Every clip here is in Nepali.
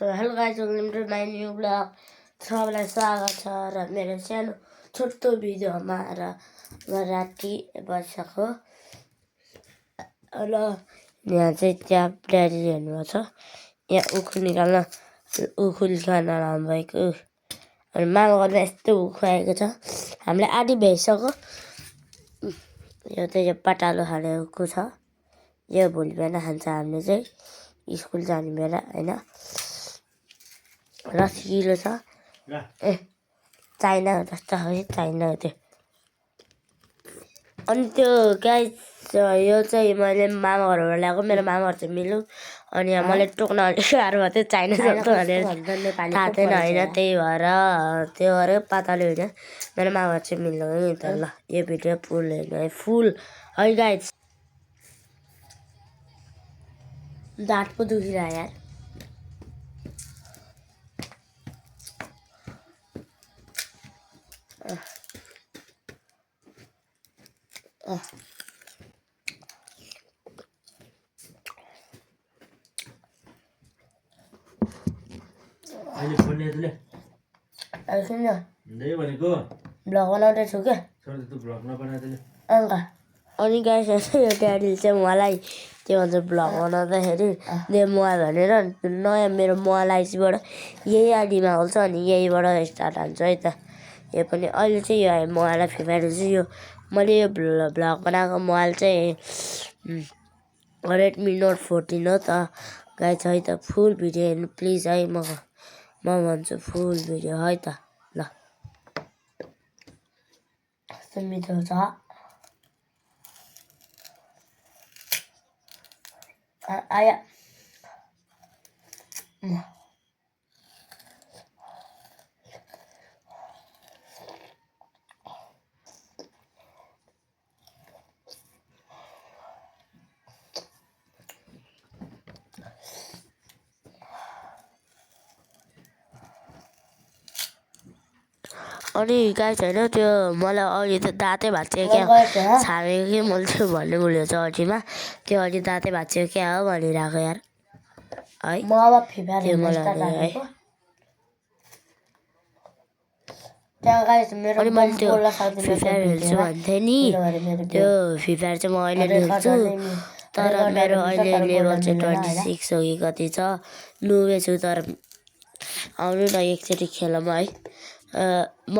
So hello guys, welcome to my new blog. सबैलाई स्वागत छ र मेरो सानो छोटो भिडियोमा र म राति बसेको र यहाँ चाहिँ ट्याप ड्याडी हेर्नुभएको छ। यहाँ उखु निकाल्न लानुभएको अनि मामा घरमा यस्तो उखु आएको छ। हामीले आधी भ्याइसक्यो। यो चाहिँ यो पटालो खाने उखु छ। यो भोलि बिहान खान्छ हामीले चाहिँ स्कुल जाने बेला होइन। रसिलो छ चाइना जस्तो है, चाइना त्यो। अनि त्यो गाइस यो चाहिँ मैले मामा घरबाट ल्याएको। मेरो मामा घर चाहिँ मिल्नु अनि यहाँ मैले टोक्न अलिक गाह्रो भएको थियो। चाइना जस्तो भनेर थाहा थिएन होइन, त्यही भएर त्यो गरेर पाताले होइन। मेरो मामा घर चाहिँ मिल्नु नि त। ल यो भिडियो फुल हेर्नु है, फुल है गाइस। दाँत पो दुखिरहेको यार। अहिले फोन ल्याएले अहिले सुन हुँदै भनेको ब्लग बनाउँदैछु क्या सर त ब्लग नबनाएले अन्त। अनि गाइस यो ड्याडीले चाहिँ मलाई के भन्छ ब्लग बनाउँदाखेरि दे मोबाइल भनेर नयाँ मेरो मोबाइल आइसीबाट यही आइडीमा हाल्छ अनि यहीबाट स्टार्ट हान्छ है त। यो पनि अहिले चाहिँ यो मोबाइल फ्री फायर चाहिँ यो मैले यो ब्लग बनाएको मोबाइल चाहिँ रेडमी नोट 14 हो त गाइस है त। फुल भिडियो हेर्नु प्लिज है। म भन्छु फुल भिडियो है त। ल कस्तो मिठो छ। आया अनि गाइस होइन त्यो मलाई अघि त दाँतै भाँच्यो क्या छामेको कि मैले त्यो भन्ने भुलेको छ अघिमा। त्यो अघि दाँतै भाँच्यो क्या हो भनिरहेको यार है। त्यो मलाई है। अनि मैले त्यो फ्री फायर खेल्छु भन्थेँ नि, त्यो फ्री फायर चाहिँ म अहिले खेल्छु तर मेरो अहिले लेभल चाहिँ 26 हो कि कति छ। नुबे छु तर आउनु न एकचोटि खेलौँ है। म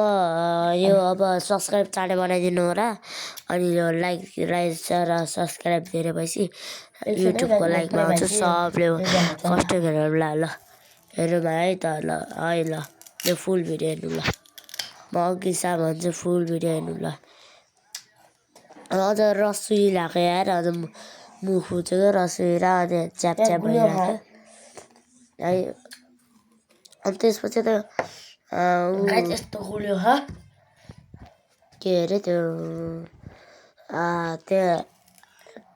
यो अब सब्सक्राइब चाँडै बनाइदिनु होला। अनि यो लाइक र सब्सक्राइब धेरै भएपछि युट्युबको लाइकमा आउँछ सबले फर्स्ट हेरौँ ल हेरौँ है त। ल है ल यो फुल भिडियो हेर्नु ल। म अघि सा भन्छु फुल भिडियो हेर्नु ल। अझ रसुई लगाएको यार, अझ मुख फुचेको रसुई र अनि च्याप च्याप भइरहेको है। अनि त्यसपछि त यस्तो खुल्यो के अरे त्यो त्यो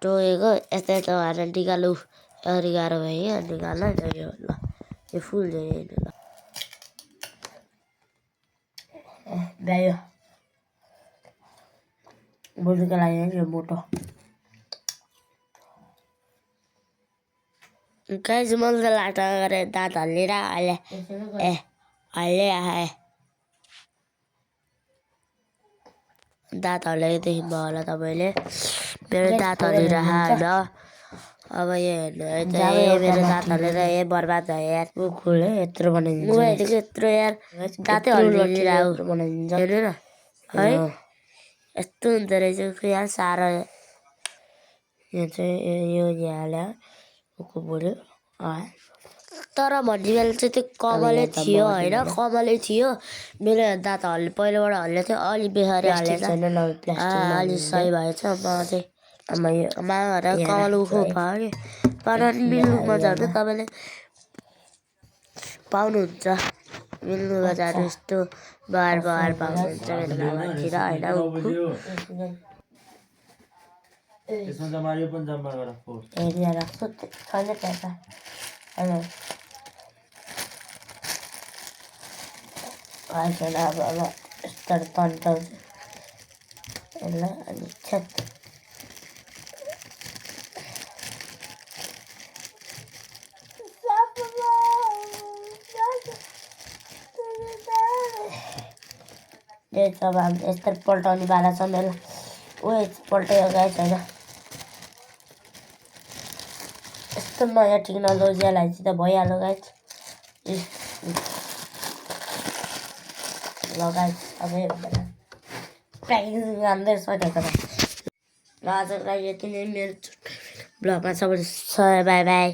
टोकेको यस्तो यस्तो भएर निकाल्नु अगाडि गाह्रो भयो क्या निकाल्न यो ल यो फुल हेर्नु ल। भ्यायो बोजूको लागि यो मोटो गाइस। मैले त लाटा गरेर दाँत हल्लिएर अहिले हल्ले आए दाँत हल्लेको देख्नुभयो होला तपाईँले। मेरो दाँत हल्लिरह होइन। अब यो हेर्नु है त, मेरो दाँत हल्लेर बर्बाद भयो यार। खुले यत्रो बनाइदिन्छ यत्रो यार, दाँतै हल्लिरहेको बनाइदिन्छ हेर्नु न है। यस्तो हुँदो रहेछ यार साह्रो। यो चाहिँ यो हाल्यो उखु बुढ्यो तर भन्ने बेला चाहिँ त्यो कमलै थियो होइन, कमलै थियो। मेरो दाँत पहिलाबाट हल्लेको थियो, अलि बिहारी हल्लेछ अलि सही भएछ। म चाहिँ मामा घर कमल उखु भयो कि पर मिल्नुमा जानु तपाईँले पाउनुहुन्छ। मिल्नुमा जानु यस्तो बहार पाउनुहुन्छ मेरो मामातिर होइन उखु। यसमा जमायो पनि जम्मा गर फोर हेरिरहेको छु छैन पैसा होइन। छैन अब यस्तो तन्ताउँछ यसलाई अनि छ्याप यही त अब हामी यस्तै पल्टाउने बाला छ मेरो पल्टायो गाइस होइन यस्तो नयाँ टेक्नोलोजीलाई चाहिँ त भइहाल्यो गाइस ल गाइस अब प्र्याक्टिस राम्रै सकेको त ल आजको लागि यति नै मेरो ब्लगमा सबैले बाई बाई